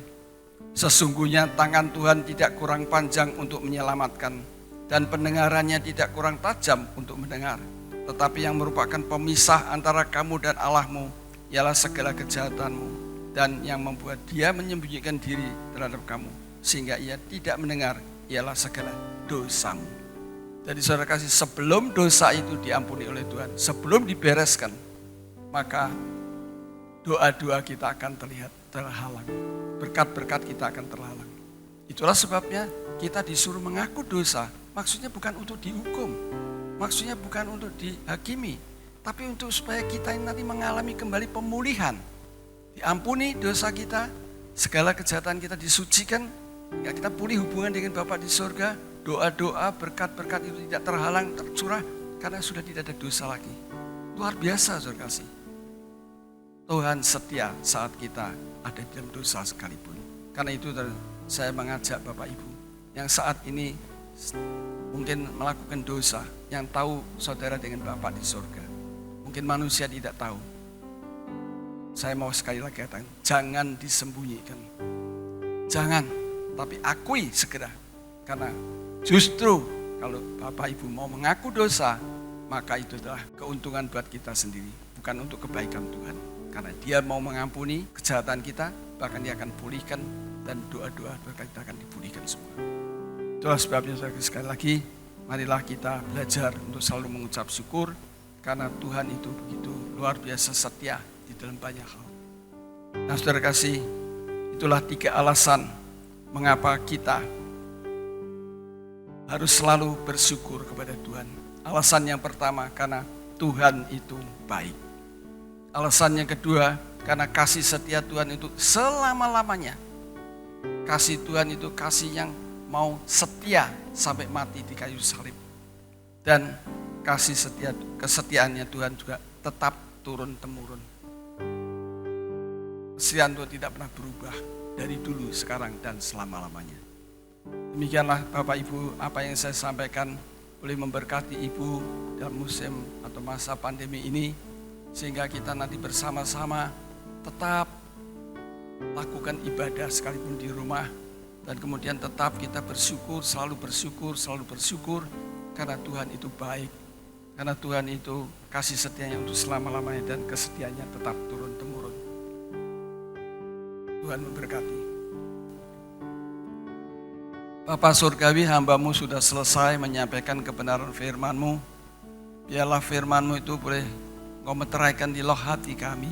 sesungguhnya tangan Tuhan tidak kurang panjang untuk menyelamatkan, dan pendengarannya tidak kurang tajam untuk mendengar. Tetapi yang merupakan pemisah antara kamu dan Allahmu ialah segala kejahatanmu, dan yang membuat Dia menyembunyikan diri terhadap kamu sehingga Ia tidak mendengar ialah segala dosamu. Jadi saudara kasih, sebelum dosa itu diampuni oleh Tuhan, sebelum dibereskan, maka doa-doa kita akan terlihat terhalang, berkat-berkat kita akan terhalang. Itulah sebabnya kita disuruh mengaku dosa. Maksudnya bukan untuk dihukum, maksudnya bukan untuk dihakimi, tapi untuk supaya kita nanti mengalami kembali pemulihan. Diampuni dosa kita, segala kejahatan kita disucikan, ya kita pulih hubungan dengan Bapa di surga, doa-doa, berkat-berkat itu tidak terhalang, tercurah karena sudah tidak ada dosa lagi. Luar biasa saudara kasih. Tuhan setia saat kita ada di dalam dosa sekalipun. Karena itu saya mengajak Bapak Ibu yang saat ini mungkin melakukan dosa, yang tahu saudara dengan Bapa di surga. Mungkin manusia tidak tahu. Saya mau sekali lagi katakan, jangan disembunyikan. Jangan, tapi akui segera. Karena justru kalau Bapak Ibu mau mengaku dosa, maka itu adalah keuntungan buat kita sendiri, bukan untuk kebaikan Tuhan. Karena Dia mau mengampuni kejahatan kita, bahkan Dia akan pulihkan, dan doa-doa kita akan dipulihkan semua. Itulah sebabnya sekali lagi, marilah kita belajar untuk selalu mengucap syukur, karena Tuhan itu begitu luar biasa setia di dalam banyak hal. Nah saudara kasih, itulah 3 alasan mengapa kita harus selalu bersyukur kepada Tuhan. Alasan yang pertama, karena Tuhan itu baik. Alasan yang kedua, karena kasih setia Tuhan itu selama-lamanya. Kasih Tuhan itu kasih yang mau setia sampai mati di kayu salib. Dan kasih setia, kesetiaannya Tuhan juga tetap turun-temurun. Kesetiaan Tuhan tidak pernah berubah dari dulu, sekarang, dan selama-lamanya. Demikianlah Bapak Ibu, apa yang saya sampaikan boleh memberkati Ibu dalam musim atau masa pandemi ini, sehingga kita nanti bersama-sama tetap lakukan ibadah sekalipun di rumah, dan kemudian tetap kita bersyukur, selalu bersyukur, karena Tuhan itu baik, karena Tuhan itu kasih setianya untuk selama-lamanya, dan kesetiaannya tetap turun-temurun. Tuhan memberkati. Bapa Surgawi, hamba-Mu sudah selesai menyampaikan kebenaran firman-Mu. Biarlah firman-Mu itu boleh Engkau meteraikan di loh hati kami,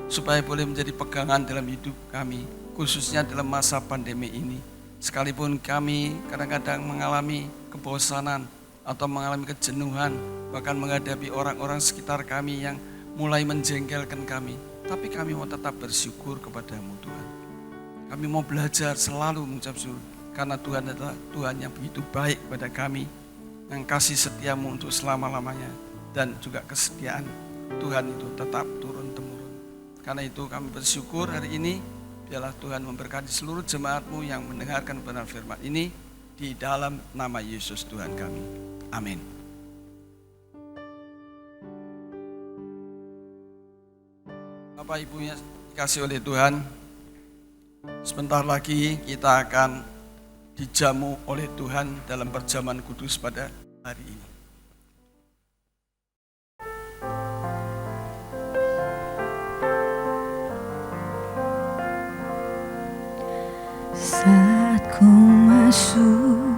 supaya boleh menjadi pegangan dalam hidup kami, khususnya dalam masa pandemi ini. Sekalipun kami kadang-kadang mengalami kebosanan atau mengalami kejenuhan, bahkan menghadapi orang-orang sekitar kami yang mulai menjengkelkan kami, tapi kami mau tetap bersyukur kepada-Mu Tuhan. Kami mau belajar selalu mengucap syukur, karena Tuhan adalah Tuhan yang begitu baik pada kami, yang kasih setia-Mu untuk selama-lamanya, dan juga kesetiaan Tuhan itu tetap turun-temurun. Karena itu kami bersyukur hari ini, biarlah Tuhan memberkati seluruh jemaat-Mu yang mendengarkan benar firman ini, di dalam nama Yesus Tuhan kami. Amin. Bapak Ibu yang dikasih oleh Tuhan, sebentar lagi kita akan dijamu oleh Tuhan dalam perjamuan kudus pada hari ini. Saat ku masuk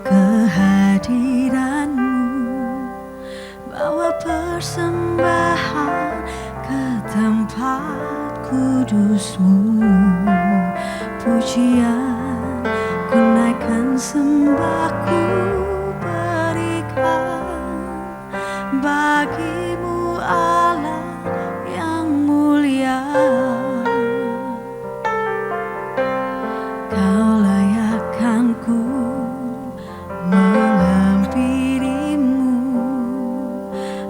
ke hadiran-Mu, bawa persembahan ke tempat kudus-Mu, pujian ku naikkan, sembahku berikan bagi-Mu Allah yang mulia. Kau layakkan ku menghampiri-Mu,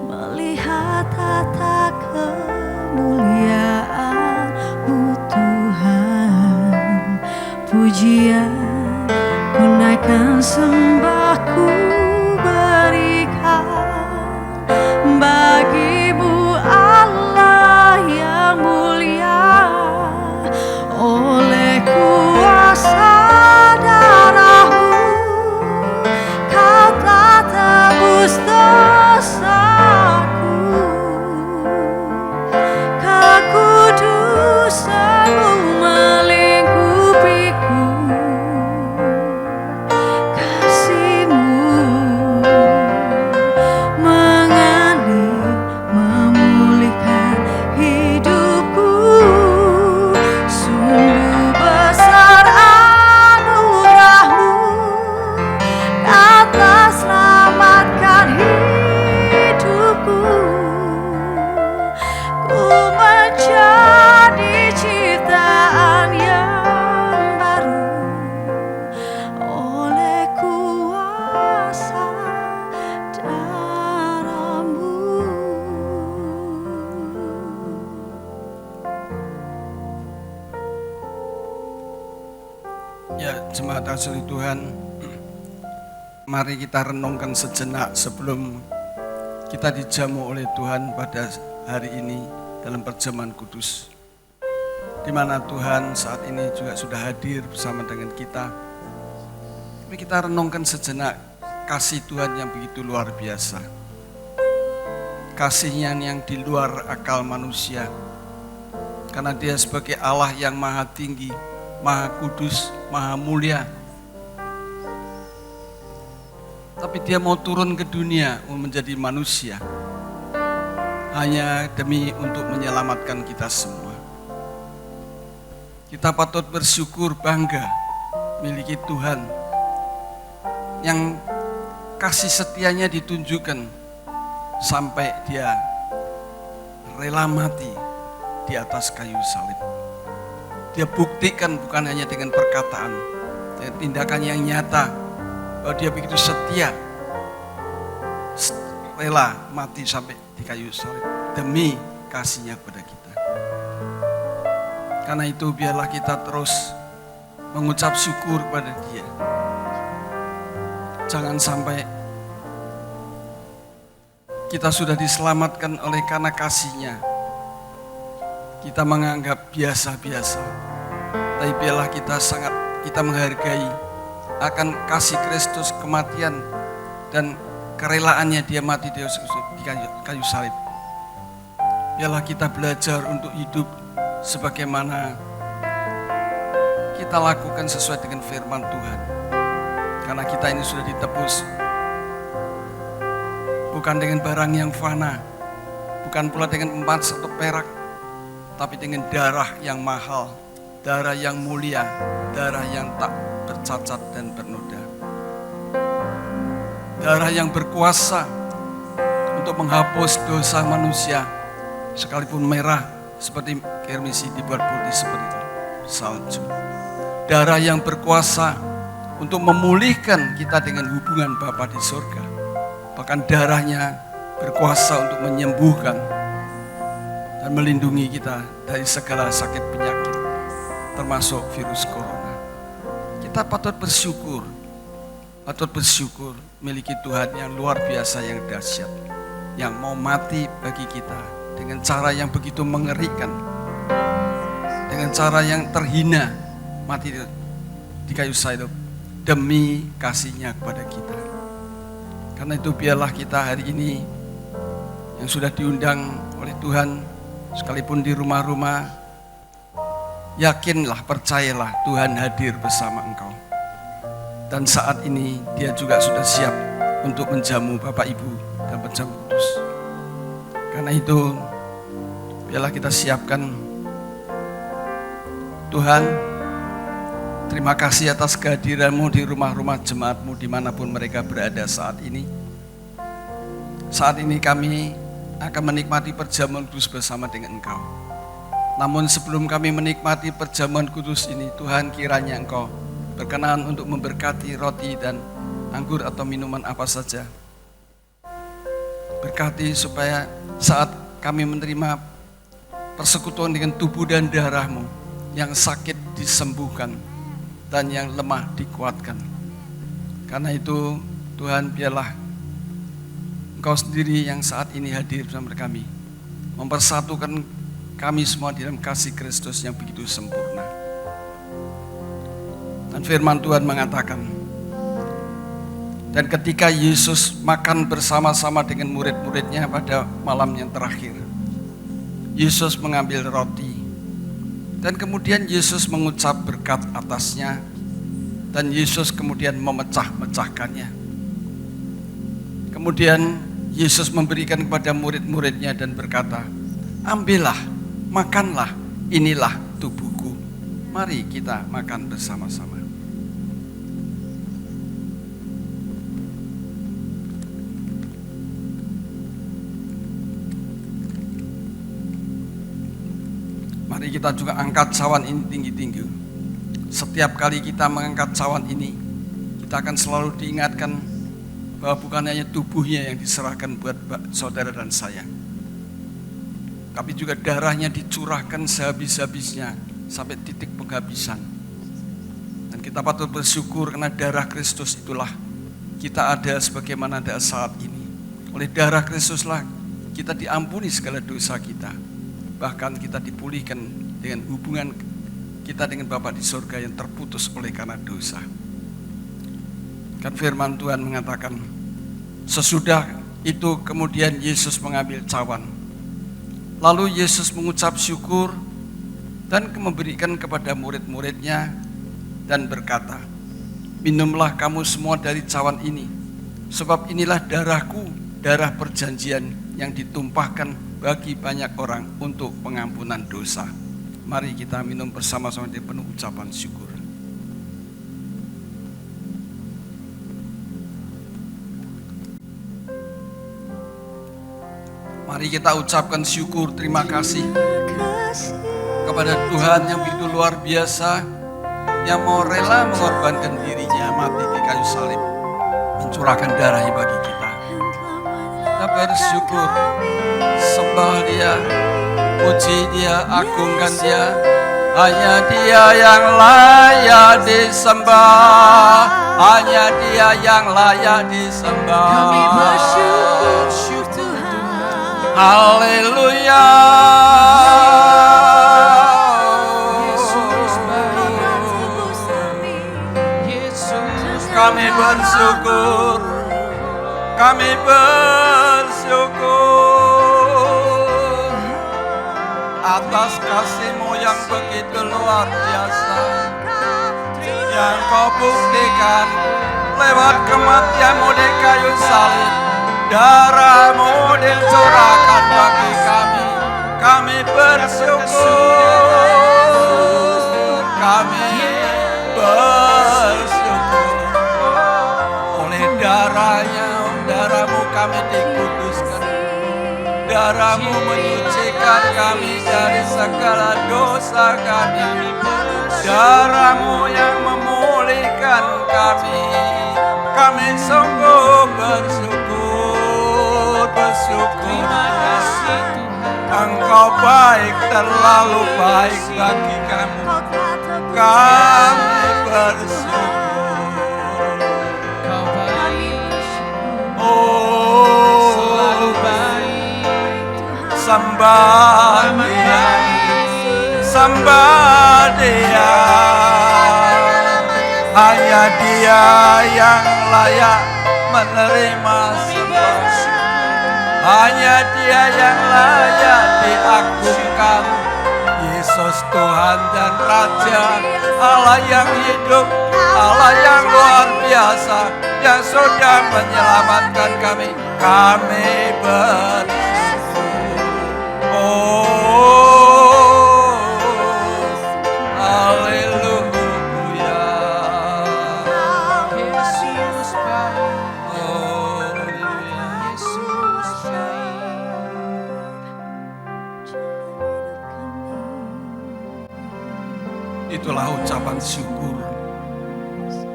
melihat tata kemuliaan-Mu Tuhan. Pujian ku naikkan, sembahku berikan bagi-Mu jemaat kasih Tuhan, mari kita renungkan sejenak sebelum kita dijamu oleh Tuhan pada hari ini dalam perjamuan kudus, di mana Tuhan saat ini juga sudah hadir bersama dengan kita. Mari kita renungkan sejenak kasih Tuhan yang begitu luar biasa, kasihnya yang di luar akal manusia, karena Dia sebagai Allah yang maha tinggi, maha kudus, maha mulia. Tapi Dia mau turun ke dunia menjadi manusia, hanya demi untuk menyelamatkan kita semua. Kita patut bersyukur, bangga miliki Tuhan yang kasih setianya ditunjukkan sampai Dia rela mati di atas kayu salib. Dia buktikan bukan hanya dengan perkataan, dengan tindakan yang nyata, bahwa Dia begitu setia, rela mati sampai di kayu salib demi kasihnya kepada kita. Karena itu biarlah kita terus mengucap syukur kepada Dia. Jangan sampai kita sudah diselamatkan oleh karena kasih-Nya, kita menganggap biasa-biasa. Tapi biarlah kita menghargai akan kasih Kristus, kematian dan kerelaannya Dia mati di kayu salib. Biarlah kita belajar untuk hidup sebagaimana kita lakukan sesuai dengan firman Tuhan. Karena kita ini sudah ditebus bukan dengan barang yang fana, bukan pula dengan emas atau perak, tapi dengan darah yang mahal, darah yang mulia, darah yang tak bercacat dan bernoda. Darah yang berkuasa untuk menghapus dosa manusia, sekalipun merah seperti kermisi dibuat putih seperti salju. Darah yang berkuasa untuk memulihkan kita dengan hubungan Bapa di surga. Bahkan darahnya berkuasa untuk menyembuhkan dan melindungi kita dari segala sakit penyakit, termasuk virus corona. Kita patut bersyukur miliki Tuhan yang luar biasa, yang dahsyat, yang mau mati bagi kita dengan cara yang begitu mengerikan, dengan cara yang terhina, mati di kayu salib demi kasih-Nya kepada kita. Karena itu biarlah kita hari ini yang sudah diundang oleh Tuhan, sekalipun di rumah-rumah, yakinlah, percayalah Tuhan hadir bersama engkau. Dan saat ini Dia juga sudah siap untuk menjamu Bapak Ibu dan penjamu kudus. Karena itu biarlah kita siapkan. Tuhan, terima kasih atas kehadiran-Mu di rumah-rumah jemaat-Mu dimanapun mereka berada saat ini. Saat ini kami akan menikmati perjamuan kudus bersama dengan Engkau. Namun sebelum kami menikmati perjamuan kudus ini, Tuhan, kiranya Engkau berkenan untuk memberkati roti dan anggur atau minuman apa saja. Berkati supaya saat kami menerima persekutuan dengan tubuh dan darah-Mu, yang sakit disembuhkan dan yang lemah dikuatkan. Karena itu Tuhan, biarlah Engkau sendiri yang saat ini hadir bersama kami, mempersatukan kami semua di dalam kasih Kristus yang begitu sempurna. Dan firman Tuhan mengatakan, dan ketika Yesus makan bersama-sama dengan murid-muridnya pada malam yang terakhir, Yesus mengambil roti, dan kemudian Yesus mengucap berkat atasnya, dan Yesus kemudian memecah-mecahkannya. Kemudian Yesus memberikan kepada murid-muridnya dan berkata, ambillah, makanlah, inilah tubuhku. Mari kita makan bersama-sama. Mari kita juga angkat cawan ini tinggi-tinggi. Setiap kali kita mengangkat cawan ini, kita akan selalu diingatkan bahwa bukan hanya tubuhnya yang diserahkan buat saudara dan saya, tapi juga darahnya dicurahkan sehabis-habisnya sampai titik penghabisan. Dan kita patut bersyukur karena darah Kristus itulah kita ada sebagaimana ada saat ini. Oleh darah Kristuslah kita diampuni segala dosa kita. Bahkan kita dipulihkan dengan hubungan kita dengan Bapa di surga yang terputus oleh karena dosa. Kan firman Tuhan mengatakan, sesudah itu kemudian Yesus mengambil cawan. Lalu Yesus mengucap syukur dan memberikan kepada murid-muridnya dan berkata, minumlah kamu semua dari cawan ini, sebab inilah darahku, darah perjanjian yang ditumpahkan bagi banyak orang untuk pengampunan dosa. Mari kita minum bersama-sama dengan penuh ucapan syukur. Mari kita ucapkan syukur, terima kasih kepada Tuhan yang begitu luar biasa, yang mau rela mengorbankan dirinya mati di kayu salib, mencurahkan darahnya bagi kita. Kita bersyukur, sembah Dia, puji Dia, agungkan Dia. Hanya Dia yang layak disembah, hanya Dia yang layak disembah. Kami bersyukur Tuhan. Haleluya. Kami bersyukur, kami bersyukur atas kasih-Mu yang begitu luar biasa, yang Kau buktikan lewat kematian-Mu di kayu salib. Darah-Mu dicurahkan bagi kami. Kami bersyukur, kami bersyukur. Oleh darah-Mu kami dikuduskan. Darah-Mu menyucikan kami dari segala dosa kami. Darah-Mu yang memulihkan kami. Kami sungguh bersyukur. Terima kasih Tuhan. Engkau baik, terlalu baik bagi kami. Kami bersyukur. Kau baik, Oh, selalu baik, sembah Dia, sembah Dia. Hanya Dia yang layak menerima sembah. Hanya Dia yang layak diagungkan. Yesus Tuhan dan Raja, Allah yang hidup, Allah yang luar biasa, yang sudah menyelamatkan kami. Kami bersyukur. Oh, haleluya. Yesus baik, Oh, Yesus baik. itulah ucapan syukur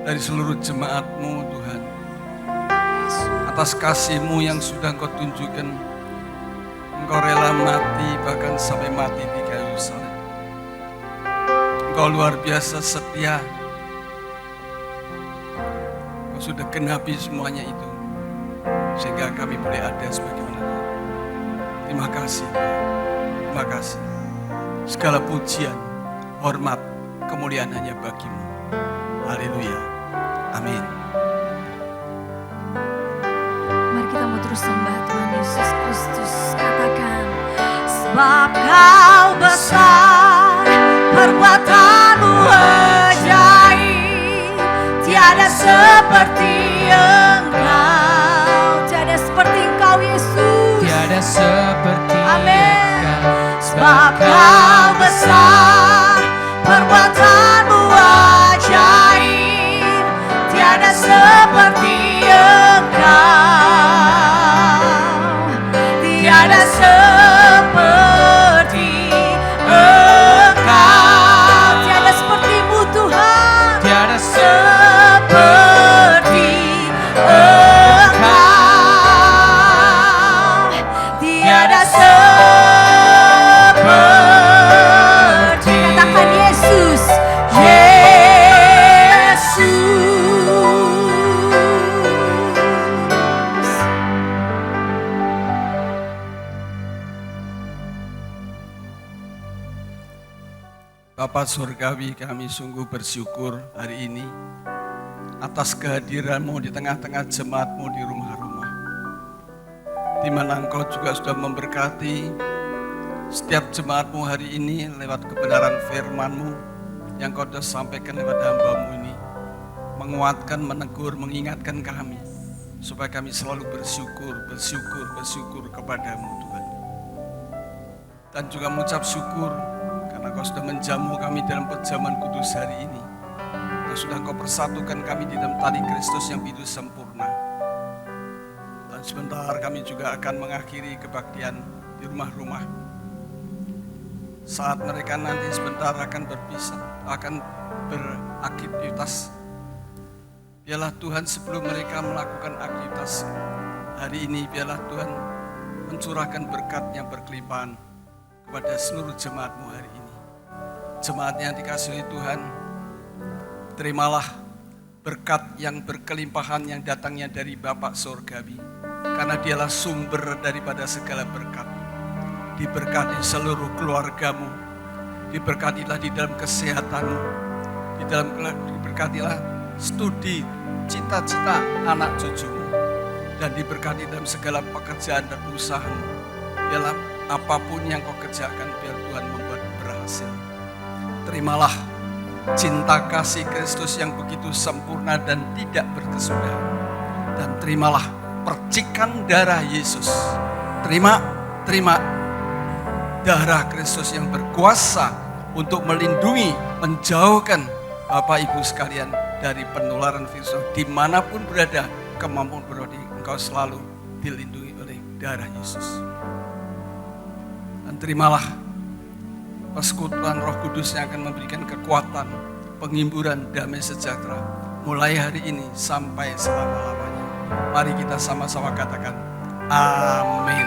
dari seluruh jemaat-Mu Tuhan, atas kasih-Mu yang sudah Engkau tunjukkan. Engkau rela mati, bahkan sampai mati di kayu salib. Engkau luar biasa setia. Engkau sudah genapi semuanya itu, sehingga kami boleh ada sebagaimana Tuhan. Terima kasih Tuhan. Terima kasih. Segala pujian, hormat, kemuliaan hanya bagi-Mu. Haleluya. Amin. Mari kita mau terus sembah Tuhan Yesus Kristus. Katakan, sebab Kau besar, perbuatan-Mu ajaib, tiada seperti Engkau, tiada seperti Engkau Yesus. Tiada seperti Amin. Engkau, Sebab Kau besar, perbuatan-Mu ajaib, tiada seperti Engkau, tiada seperti Engkau, tiada seperti-Mu Tuhan, tiada seperti Engkau, tiada seperti. Katakan Yesus, Yesus. Bapa Surgawi, kami sungguh bersyukur hari ini atas kehadiran-Mu di tengah-tengah jemaat-Mu di rumah-rumah, di mana Engkau juga sudah memberkati setiap jemaat-Mu hari ini lewat kebenaran firman-Mu yang Kau sudah sampaikan lewat hamba-Mu ini, menguatkan, menegur, mengingatkan kami supaya kami selalu bersyukur kepadamu Tuhan. Dan juga mengucap syukur karena Kau sudah menjamu kami dalam perjamuan kudus hari ini. Dan sudah Kau persatukan kami di dalam tali Kristus yang biru sempurna. Dan sebentar kami juga akan mengakhiri kebaktian di rumah-rumah. Saat mereka nanti sebentar akan berpisah, akan beraktivitas. Biarlah Tuhan sebelum mereka melakukan aktivitas hari ini, biarlah Tuhan mencurahkan berkat yang berkelimpahan kepada seluruh jemaat-Mu hari ini. Jemaat yang dikasihi Tuhan, terimalah berkat yang berkelimpahan yang datangnya dari Bapa Surgawi, karena Dialah sumber daripada segala berkat. Diberkati seluruh keluargamu, diberkatilah di dalam kesehatanmu, diberkatilah studi cita-cita anak cucumu, dan diberkati dalam segala pekerjaan dan usahamu. Biarlah apapun yang kau kerjakan, biar Tuhan membuat berhasil. Terimalah cinta kasih Kristus yang begitu sempurna dan tidak berkesudahan. Dan terimalah percikan darah Yesus. Terima darah Kristus yang berkuasa untuk melindungi, menjauhkan Bapak Ibu sekalian dari penularan virus. Dimanapun berada, kemampuan berada, engkau selalu dilindungi oleh darah Yesus. Dan terimalah persekutuan Roh Kudus yang akan memberikan kekuatan, penghiburan, damai sejahtera mulai hari ini sampai selama-lamanya. Mari kita sama-sama katakan amin.